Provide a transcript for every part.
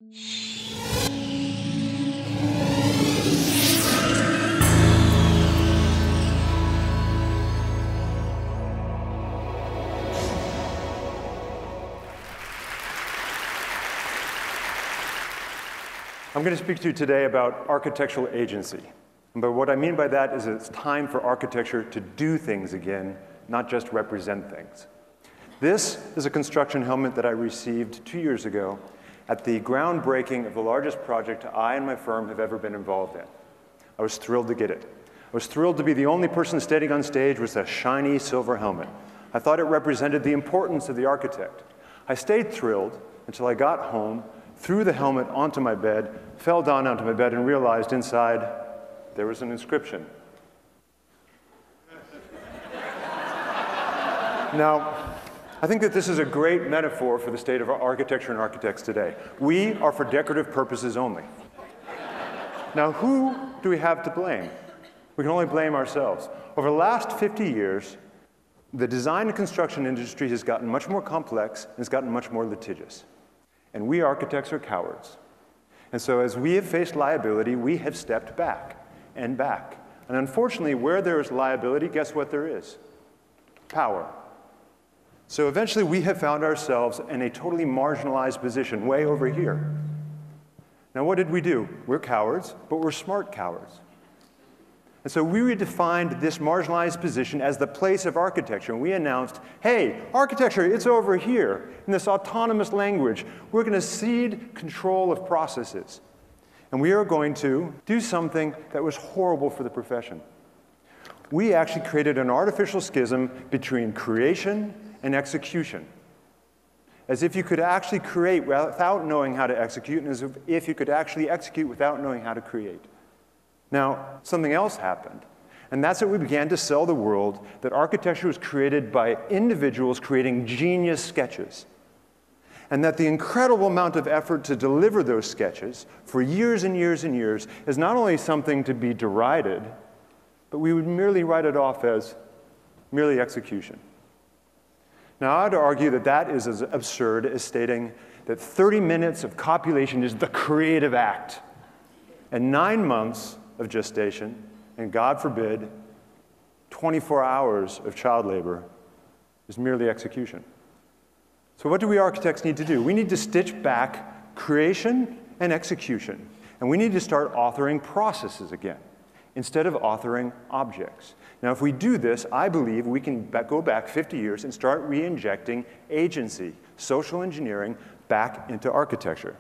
I'm going to speak to you today about architectural agency. But what I mean by that is it's time for architecture to do things again, not just represent things. This is a construction helmet that I received 2 years ago at the groundbreaking of the largest project I and my firm have ever been involved in. I was thrilled to get it. I was thrilled to be the only person standing on stage with a shiny silver helmet. I thought it represented the importance of the architect. I stayed thrilled until I got home, threw the helmet onto my bed, fell down onto my bed, and realized inside there was an inscription. Now, I think that this is a great metaphor for the state of our architecture and architects today. We are for decorative purposes only. Now, who do we have to blame? We can only blame ourselves. Over the last 50 years, the design and construction industry has gotten much more complex and has gotten much more litigious. And we architects are cowards. And so as we have faced liability, we have stepped back and back. And unfortunately, where there is liability, guess what there is? Power. So eventually, we have found ourselves in a totally marginalized position, way over here. Now, what did we do? We're cowards, but we're smart cowards. And so we redefined this marginalized position as the place of architecture. And we announced, hey, architecture, it's over here. In this autonomous language, we're going to cede control of processes. And we are going to do something that was horrible for the profession. We actually created an artificial schism between creation and execution. As if you could actually create without knowing how to execute, and as if you could actually execute without knowing how to create. Now, something else happened, and that's that we began to sell the world that architecture was created by individuals creating genius sketches, and that the incredible amount of effort to deliver those sketches for years and years and years is not only something to be derided, but we would merely write it off as merely execution. Now, I would argue that that is as absurd as stating that 30 minutes of copulation is the creative act, and 9 months of gestation, and God forbid, 24 hours of child labor is merely execution. So what do we architects need to do? We need to stitch back creation and execution. And we need to start authoring processes again, instead of authoring objects. Now, if we do this, I believe we can go back 50 years and start re-injecting agency, social engineering, back into architecture.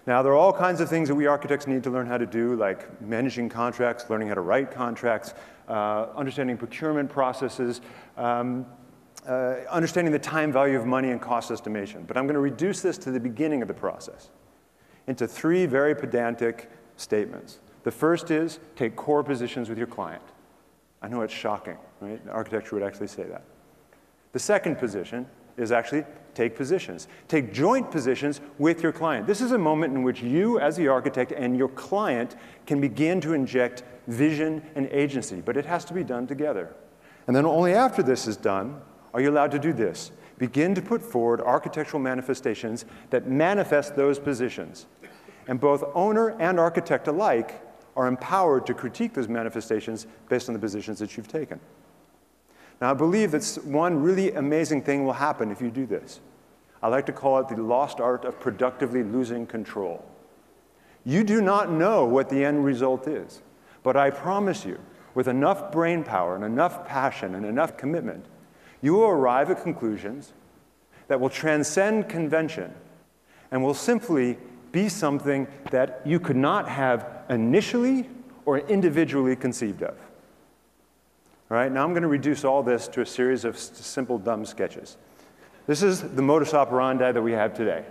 Now, there are all kinds of things that we architects need to learn how to do, like managing contracts, learning how to write contracts, understanding procurement processes, understanding the time value of money and cost estimation. But I'm going to reduce this to the beginning of the process into 3 very pedantic statements. The first is take core positions with your client. I know it's shocking, right? Architecture would actually say that. The second position is actually take positions. Take joint positions with your client. This is a moment in which you, as the architect, and your client can begin to inject vision and agency, but it has to be done together. And then only after this is done are you allowed to do this. Begin to put forward architectural manifestations that manifest those positions. And both owner and architect alike are empowered to critique those manifestations based on the positions that you've taken. Now, I believe that one really amazing thing will happen if you do this. I like to call it the lost art of productively losing control. You do not know what the end result is, but I promise you, with enough brain power and enough passion and enough commitment, you will arrive at conclusions that will transcend convention and will simply be something that you could not have initially or individually conceived of. All right, now I'm going to reduce all this to a series of simple, dumb sketches. This is the modus operandi that we have today.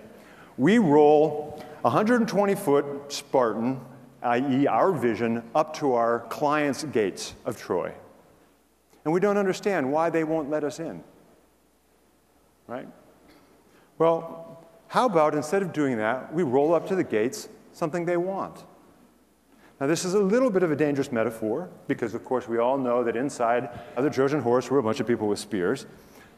We roll a 120-foot Spartan, i.e. our vision, up to our client's gates of Troy. And we don't understand why they won't let us in. Right? Well, how about instead of doing that, we roll up to the gates something they want? Now, this is a little bit of a dangerous metaphor because, of course, we all know that inside of the Trojan horse were a bunch of people with spears.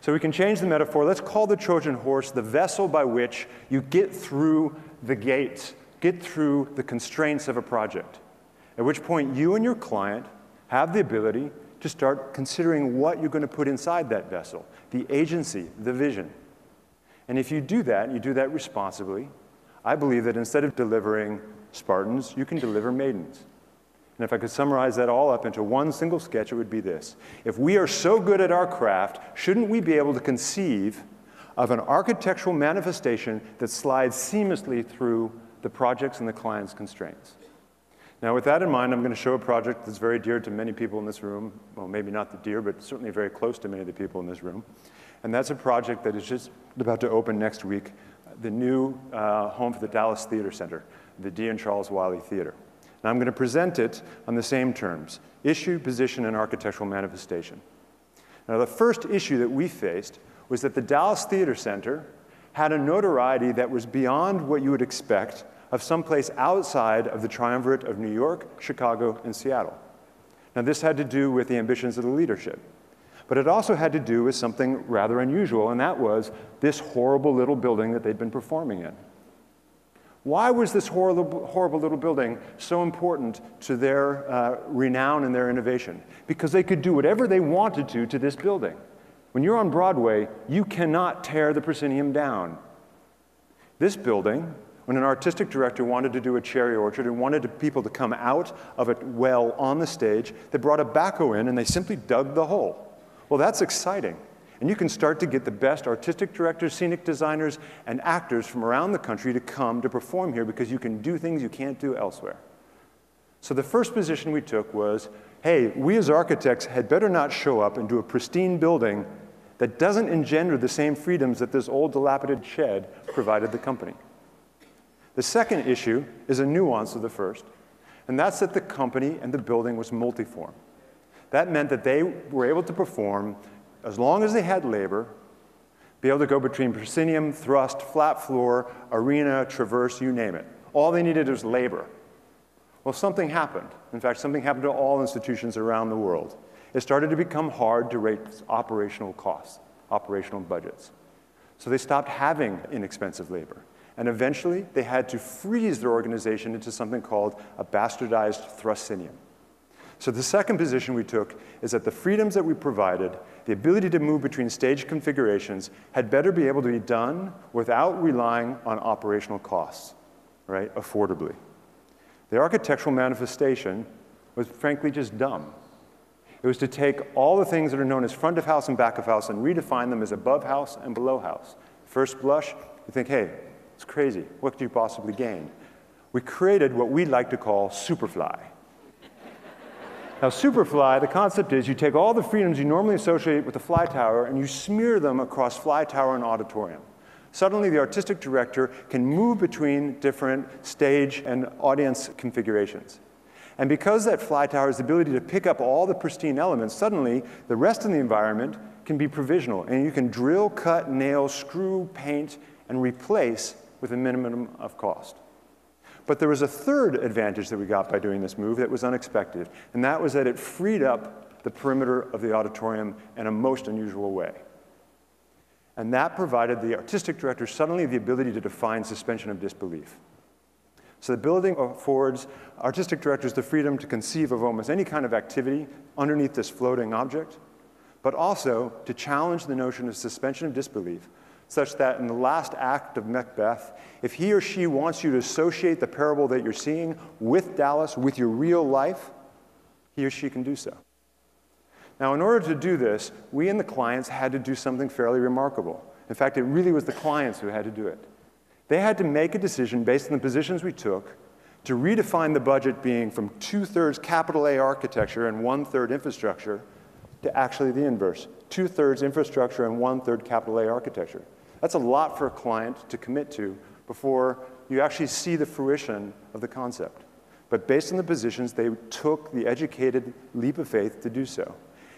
So we can change the metaphor. Let's call the Trojan horse the vessel by which you get through the gates, get through the constraints of a project, at which point you and your client have the ability to start considering what you're going to put inside that vessel, the agency, the vision. And if you do that, and you do that responsibly, I believe that instead of delivering Spartans, you can deliver maidens. And if I could summarize that all up into one single sketch, it would be this. If we are so good at our craft, shouldn't we be able to conceive of an architectural manifestation that slides seamlessly through the projects and the client's constraints? Now, with that in mind, I'm going to show a project that's very dear to many people in this room. Well, maybe not the dear, but certainly very close to many of the people in this room. And that's a project that is just about to open next week, the new home for the Dallas Theater Center, the D. and Charles Wiley Theater. And I'm going to present it on the same terms: issue, position, and architectural manifestation. Now, the first issue that we faced was that the Dallas Theater Center had a notoriety that was beyond what you would expect of someplace outside of the triumvirate of New York, Chicago, and Seattle. Now, this had to do with the ambitions of the leadership. But it also had to do with something rather unusual, and that was this horrible little building that they'd been performing in. Why was this horrible little building so important to their renown and their innovation? Because they could do whatever they wanted to this building. When you're on Broadway, you cannot tear the proscenium down. This building, when an artistic director wanted to do a cherry orchard and wanted people to come out of a well on the stage, they brought a backhoe in and they simply dug the hole. Well, that's exciting. And you can start to get the best artistic directors, scenic designers, and actors from around the country to come to perform here because you can do things you can't do elsewhere. So the first position we took was, hey, we as architects had better not show up and do a pristine building that doesn't engender the same freedoms that this old dilapidated shed provided the company. The second issue is a nuance of the first, and that's that the company and the building was multiform. That meant that they were able to perform, as long as they had labor, be able to go between proscenium, thrust, flat floor, arena, traverse, you name it. All they needed was labor. Well, something happened. In fact, something happened to all institutions around the world. It started to become hard to rate operational costs, operational budgets. So they stopped having inexpensive labor. And eventually, they had to freeze their organization into something called a bastardized thrustinium. So the second position we took is that the freedoms that we provided, the ability to move between stage configurations, had better be able to be done without relying on operational costs, right, affordably. The architectural manifestation was frankly just dumb. It was to take all the things that are known as front of house and back of house and redefine them as above house and below house. First blush, you think, hey, it's crazy. What could you possibly gain? We created what we like to call Superfly. Now, Superfly, the concept is you take all the freedoms you normally associate with the fly tower and you smear them across fly tower and auditorium. Suddenly, the artistic director can move between different stage and audience configurations. And because that fly tower has the ability to pick up all the pristine elements, suddenly the rest of the environment can be provisional. And you can drill, cut, nail, screw, paint, and replace with a minimum of cost. But there was a third advantage that we got by doing this move that was unexpected, and that was that it freed up the perimeter of the auditorium in a most unusual way. And that provided the artistic director suddenly the ability to define suspension of disbelief. So the building affords artistic directors the freedom to conceive of almost any kind of activity underneath this floating object, but also to challenge the notion of suspension of disbelief, such that in the last act of Macbeth, if he or she wants you to associate the parable that you're seeing with Dallas, with your real life, he or she can do so. Now, in order to do this, we and the clients had to do something fairly remarkable. In fact, it really was the clients who had to do it. They had to make a decision based on the positions we took to redefine the budget being from 2/3 capital A architecture and 1/3 infrastructure to actually the inverse, 2/3 infrastructure and 1/3 capital A architecture. That's a lot for a client to commit to before you actually see the fruition of the concept. But based on the positions, they took the educated leap of faith to do so.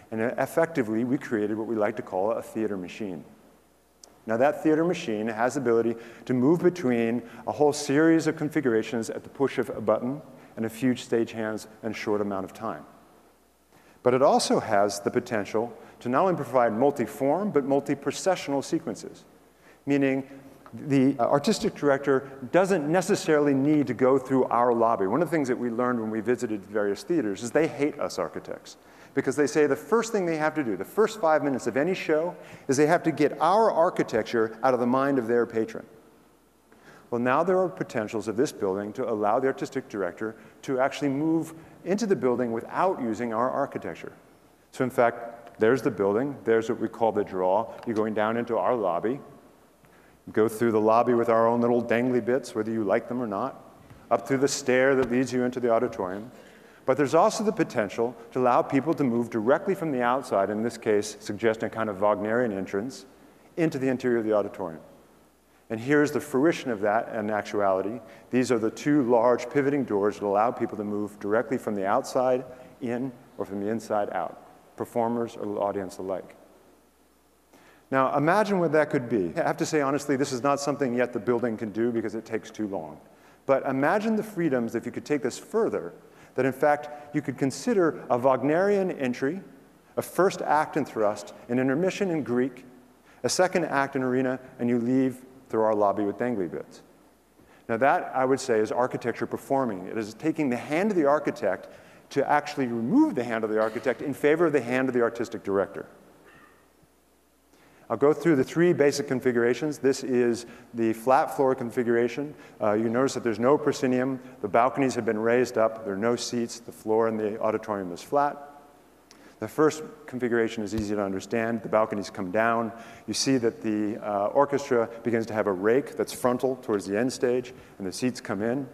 And effectively, we created what we like to call a theater machine. Now, that theater machine has the ability to move between a whole series of configurations at the push of a button and a few stagehands in a short amount of time. But it also has the potential to not only provide multi-form, but multi-processional sequences, meaning The artistic director doesn't necessarily need to go through our lobby. One of the things that we learned when we visited various theaters is they hate us architects, because they say the first thing they have to do, the first 5 minutes of any show, is they have to get our architecture out of the mind of their patron. Well, now there are potentials of this building to allow the artistic director to actually move into the building without using our architecture. So in fact, there's the building. There's what we call the draw. You're going down into our lobby. Go through the lobby with our own little dangly bits, whether you like them or not, up through the stair that leads you into the auditorium. But there's also the potential to allow people to move directly from the outside, in this case, suggesting a kind of Wagnerian entrance, into the interior of the auditorium. And here's the fruition of that in actuality. These are the two large pivoting doors that allow people to move directly from the outside in or from the inside out, performers or audience alike. Now, imagine what that could be. I have to say, honestly, this is not something yet the building can do because it takes too long. But imagine the freedoms if you could take this further, that in fact, you could consider a Wagnerian entry, a first act and thrust, an intermission in Greek, a second act in arena, and you leave through our lobby with dangly bits. Now that, I would say, is architecture performing. It is taking the hand of the architect to actually remove the hand of the architect in favor of the hand of the artistic director. I'll go through the three basic configurations. This is the flat floor configuration. You notice that there's no proscenium. The balconies have been raised up. There are no seats. The floor in the auditorium is flat. The first configuration is easy to understand. The balconies come down. You see that the orchestra begins to have a rake that's frontal towards the end stage, and the seats come in.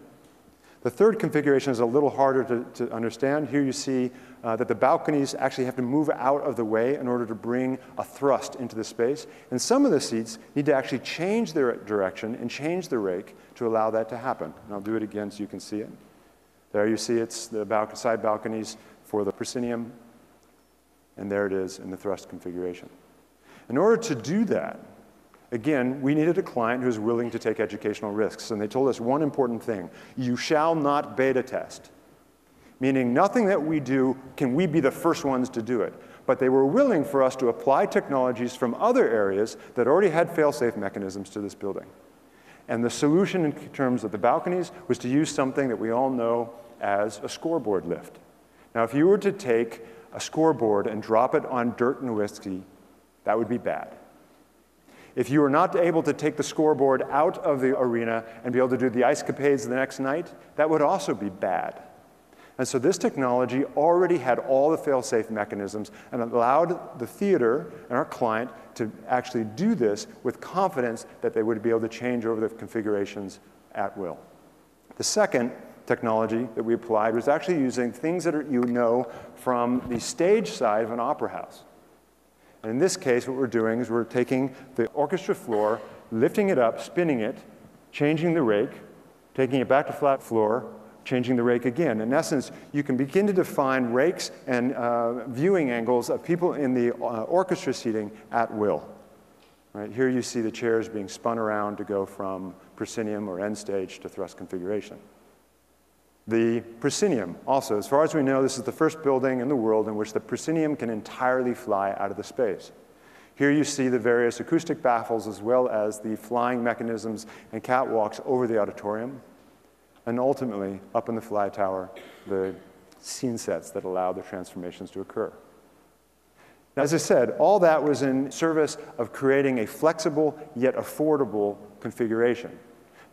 The third configuration is a little harder to understand. Here you see that the balconies actually have to move out of the way in order to bring a thrust into the space. And some of the seats need to actually change their direction and change the rake to allow that to happen. And I'll do it again so you can see it. There you see it's the side balconies for the proscenium. And there it is in the thrust configuration. In order to do that, again, we needed a client who was willing to take educational risks. And they told us one important thing: you shall not beta test. Meaning nothing that we do can we be the first ones to do it. But they were willing for us to apply technologies from other areas that already had fail-safe mechanisms to this building. And the solution in terms of the balconies was to use something that we all know as a scoreboard lift. Now, if you were to take a scoreboard and drop it on dirt and whiskey, that would be bad. If you were not able to take the scoreboard out of the arena and be able to do the ice capades the next night, that would also be bad. And so this technology already had all the fail-safe mechanisms and allowed the theater and our client to actually do this with confidence that they would be able to change over the configurations at will. The second technology that we applied was actually using things that you know from the stage side of an opera house. And in this case, what we're doing is we're taking the orchestra floor, lifting it up, spinning it, changing the rake, taking it back to flat floor, changing the rake again. In essence, you can begin to define rakes and viewing angles of people in the orchestra seating at will. Right? Here you see the chairs being spun around to go from proscenium or end stage to thrust configuration. The proscenium, also, as far as we know, this is the first building in the world in which the proscenium can entirely fly out of the space. Here you see the various acoustic baffles as well as the flying mechanisms and catwalks over the auditorium. And ultimately, up in the fly tower, the scene sets that allow the transformations to occur. Now, as I said, all that was in service of creating a flexible yet affordable configuration.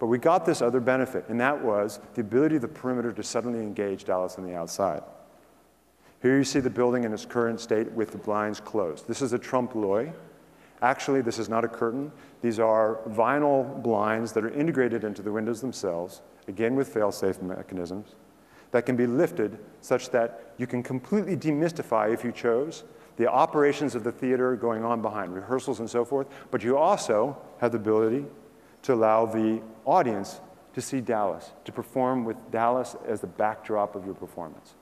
But we got this other benefit, and that was the ability of the perimeter to suddenly engage Dallas on the outside. Here you see the building in its current state with the blinds closed. This is a trompe-l'oeil. Actually, this is not a curtain. These are vinyl blinds that are integrated into the windows themselves, again with fail-safe mechanisms, that can be lifted such that you can completely demystify, if you chose, the operations of the theater going on behind, rehearsals and so forth, but you also have the ability to allow the audience to see Dallas, to perform with Dallas as the backdrop of your performance.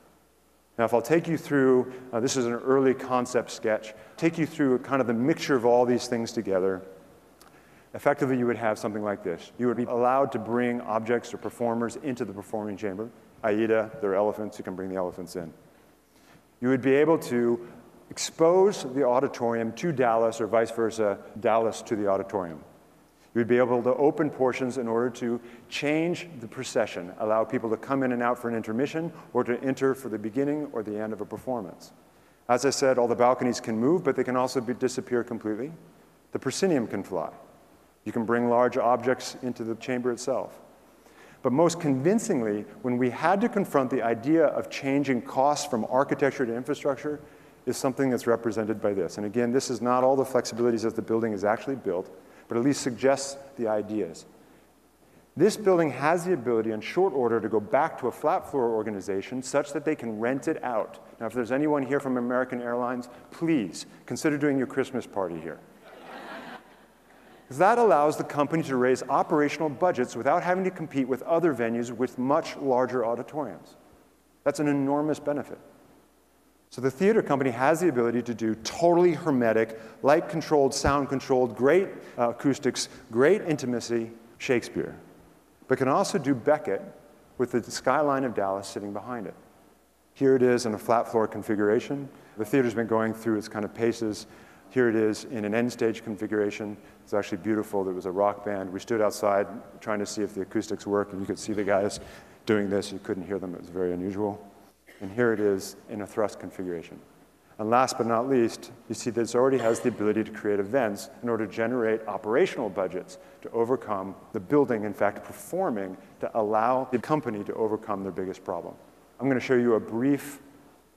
Now, if I'll take you through, this is an early concept sketch, take you through kind of the mixture of all these things together, effectively you would have something like this. You would be allowed to bring objects or performers into the performing chamber. Aida, there are elephants, you can bring the elephants in. You would be able to expose the auditorium to Dallas or vice versa, Dallas to the auditorium. You'd be able to open portions in order to change the procession, allow people to come in and out for an intermission or to enter for the beginning or the end of a performance. As I said, all the balconies can move, but they can also disappear completely. The proscenium can fly. You can bring large objects into the chamber itself. But most convincingly, when we had to confront the idea of changing costs from architecture to infrastructure, is something that's represented by this. And again, this is not all the flexibilities as the building is actually built, but at least suggests the ideas. This building has the ability in short order to go back to a flat floor organization such that they can rent it out. Now, if there's anyone here from American Airlines, please consider doing your Christmas party here. Because that allows the company to raise operational budgets without having to compete with other venues with much larger auditoriums. That's an enormous benefit. So the theater company has the ability to do totally hermetic, light-controlled, sound-controlled, great acoustics, great intimacy, Shakespeare, but can also do Beckett with the skyline of Dallas sitting behind it. Here it is in a flat floor configuration. The theater's been going through its kind of paces. Here it is in an end stage configuration. It's actually beautiful. There was a rock band. We stood outside trying to see if the acoustics work, and you could see the guys doing this. You couldn't hear them. It was very unusual. And here it is in a thrust configuration. And last but not least, you see this already has the ability to create events in order to generate operational budgets to overcome the building, in fact, performing to allow the company to overcome their biggest problem. I'm going to show you a brief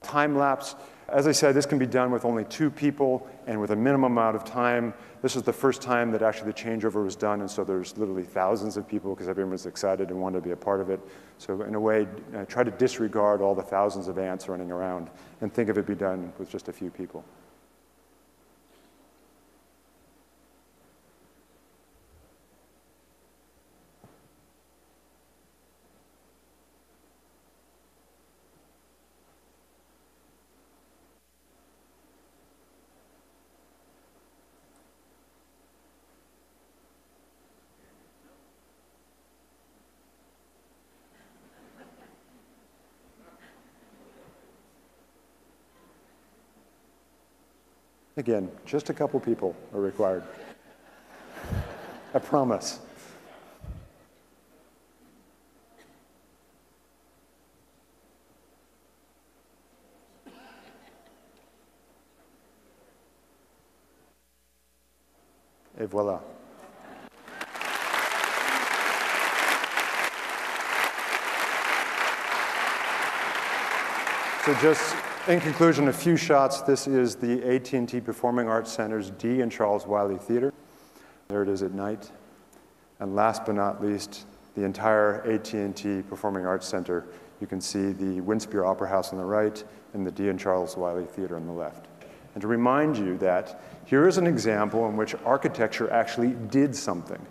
time lapse. As I said, this can be done with only 2 people and with a minimum amount of time. This is the first time that actually the changeover was done, and so there's literally thousands of people because everyone was excited and wanted to be a part of it. So in a way, try to disregard all the thousands of ants running around and think of it be done with just a few people. Again, just a couple people are required. I promise. Et voilà. So just in conclusion, a few shots. This is the AT&T Performing Arts Center's D and Charles Wiley Theater. There it is at night. And last but not least, the entire AT&T Performing Arts Center. You can see the Winspear Opera House on the right and the D and Charles Wiley Theater on the left. And to remind you that here is an example in which architecture actually did something.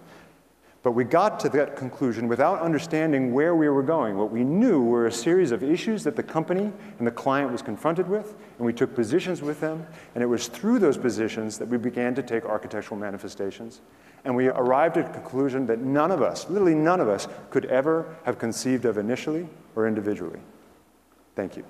But we got to that conclusion without understanding where we were going. What we knew were a series of issues that the company and the client was confronted with, and we took positions with them, and it was through those positions that we began to take architectural manifestations. And we arrived at a conclusion that none of us, literally none of us, could ever have conceived of initially or individually. Thank you.